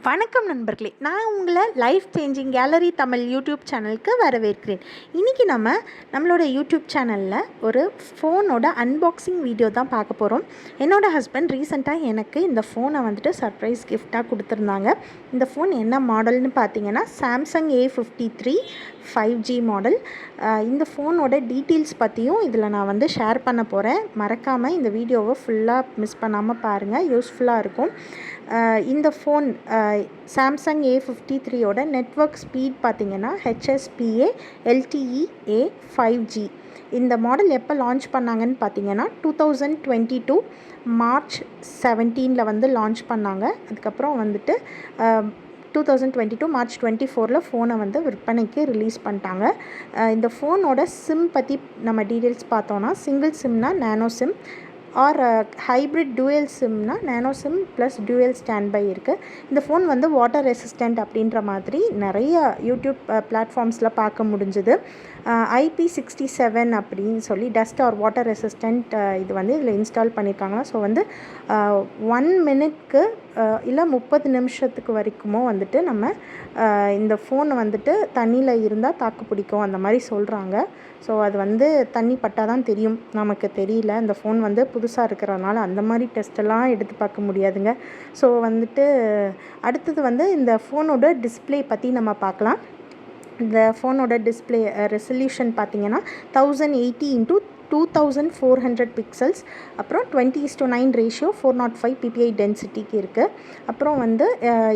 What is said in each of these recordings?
வணக்கம் நண்பர்களே, நான் உங்களை life changing gallery Tamil YouTube சேனலுக்கு வரவேற்கிறேன். இன்றைக்கி நம்மளோட யூடியூப் சேனலில் ஒரு ஃபோனோட அன்பாக்சிங் வீடியோ தான் பார்க்க போகிறோம். என்னோடய ஹஸ்பண்ட் ரீசெண்டாக எனக்கு இந்த ஃபோனை சர்ப்ரைஸ் கிஃப்டாக கொடுத்துருந்தாங்க. இந்த ஃபோன் என்ன மாடல்னு பார்த்தீங்கன்னா சாம்சங் A53 5G மாடல். இந்த ஃபோனோட டீட்டெயில்ஸ் பற்றியும் இதில் நான் ஷேர் பண்ண போகிறேன். மறக்காமல் இந்த வீடியோவை ஃபுல்லாக மிஸ் பண்ணாமல் பாருங்கள், யூஸ்ஃபுல்லாக இருக்கும். இந்த ஃபோன் சாம்சங் A53யோட நெட்வொர்க் ஸ்பீட் பார்த்திங்கன்னா HSPA LTE A5G. இந்த மாடல் எப்போ லான்ச் பண்ணாங்கன்னு பார்த்தீங்கன்னா 2022 மார்ச் 17 லான்ச் பண்ணாங்க. அதுக்கப்புறம் 2022 மார்ச் 24 ஃபோனை விற்பனைக்கு ரிலீஸ் பண்ணிட்டாங்க. இந்த ஃபோனோட சிம் பற்றி நம்ம டீட்டெயில்ஸ் பார்த்தோன்னா, சிங்கிள் சிம்னா nano sim or hybrid dual சிம்னா nano sim plus dual standby இருக்குது. இந்த ஃபோன் வாட்டர் ரெசிஸ்டண்ட் அப்படின்ற மாதிரி நிறைய யூடியூப் பிளாட்ஃபார்ம்ஸில் பார்க்க முடிஞ்சுது. IP67 அப்படின்னு சொல்லி டஸ்ட் ஆர் வாட்டர் ரெசிஸ்டண்ட் இது இதில் இன்ஸ்டால் பண்ணியிருக்காங்களா. ஸோ 1 மினிட்க்கு இல்லை 30 நிமிஷத்துக்கு வரைக்குமோ நம்ம இந்த ஃபோன் தண்ணியில் இருந்தால் தாக்கு பிடிக்கும் அந்த மாதிரி சொல்கிறாங்க. ஸோ அது தண்ணி பட்டால் தான் தெரியும், நமக்கு தெரியல. இந்த ஃபோன் புதுசாக இருக்கிறதுனால அந்த மாதிரி டெஸ்ட்டெல்லாம் எடுத்து பார்க்க முடியாதுங்க. ஸோ அடுத்தது இந்த ஃபோனோட டிஸ்பிளே பற்றி நம்ம பார்க்கலாம். இந்த ஃபோனோட டிஸ்பிளே ரெசல்யூஷன் பார்த்திங்கன்னா 1080 × 2400 பிக்சல்ஸ். அப்புறம் 20:9 ரேஷியோ 405 ppi டென்சிட்டிக்கு இருக்குது. அப்புறம்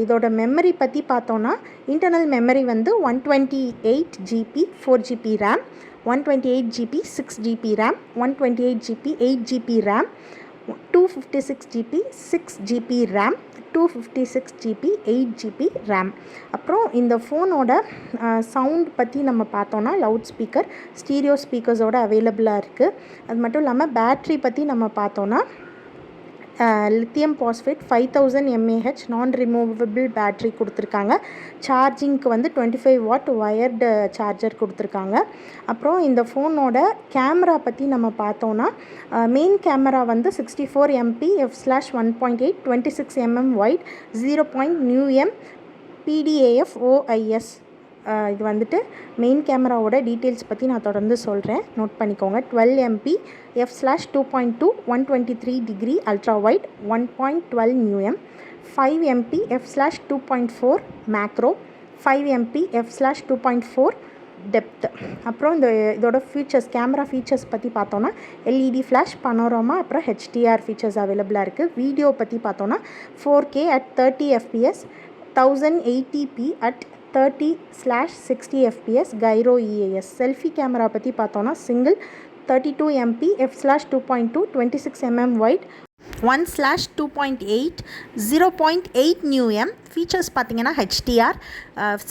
இதோட மெமரி பற்றி பார்த்தோன்னா, internal memory 128 GB 4 GB RAM, 128 GB 6 GB RAM, 128 GB 8 GB RAM, 256 GB 6 GB RAM, 256 GB 8 GB RAM. அப்புறம் இந்த ஃபோனோட சவுண்ட் பற்றி நம்ம பார்த்தோன்னா, லவுட் ஸ்பீக்கர், ஸ்டீரியோ ஸ்பீக்கர்ஸோடு அவைலபிளாக இருக்குது. அது மட்டும் இல்லாமல் பேட்ரி பற்றி நம்ம பார்த்தோன்னா, லித்தியம் பாஸ்பேட் 5000 mAh நான் ரிமூவபிள் பேட்ரி கொடுத்துருக்காங்க. சார்ஜிங்க்கு 25 வாட் வயர்டு சார்ஜர் கொடுத்துருக்காங்க. அப்புறம் இந்த ஃபோனோட கேமரா பற்றி நம்ம பார்த்தோன்னா, main camera 64 MP f/1.8 26 mm wide 0.9 PDAF OIS. இது மெயின் கேமராவோட டீட்டெயில்ஸ் பற்றி நான் தொடர்ந்து சொல்கிறேன், நோட் பண்ணிக்கோங்க. 12 MP f/2.2 123 degree ultra wide 1.12 mm, 5 MP f/2.4 macro, 5 MP f/2.4 depth. அப்புறம் இதோட ஃபீச்சர்ஸ், கேமரா ஃபீச்சர்ஸ் பற்றி பார்த்தோன்னா, LED ஃப்ளாஷ், பனோராமா, அப்புறம் HDR ஃபீச்சர்ஸ் அவைலபிளாக இருக்குது. வீடியோ பற்றி பார்த்தோன்னா 4K at 30 fps, 1080p at 30/60 fps gyro EAS. Selfie camera பற்றி பார்த்தோன்னா, சிங்கிள் 32 MP f/2.2 26 mm wide 1/2.8 0.8 nm. Features பார்த்திங்கன்னா HDR.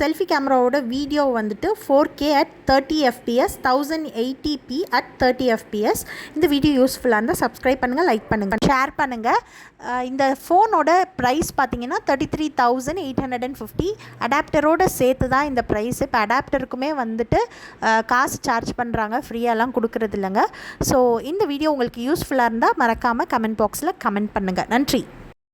செல்ஃபி கேமராவோட video 4K at 30 fps, 1080p at 30 fps. இந்த வீடியோ யூஸ்ஃபுல்லாக இருந்தால் சப்ஸ்கிரைப் பண்ணுங்கள், லைக் பண்ணுங்கள், ஷேர் பண்ணுங்கள். இந்த ஃபோனோட ப்ரைஸ் பார்த்திங்கன்னா 33,850. அடாப்டரோடு சேர்த்து தான் இந்த ப்ரைஸ். இப்போ அடாப்டருக்குமே காசு சார்ஜ் பண்ணுறாங்க, ஃப்ரீயாலாம் கொடுக்குறது இல்லைங்க. ஸோ இந்த வீடியோ உங்களுக்கு யூஸ்ஃபுல்லாக இருந்தால் மறக்காமல் கமெண்ட் பாக்ஸில் கமெண்ட் பண்ணுங்கள். நன்றி.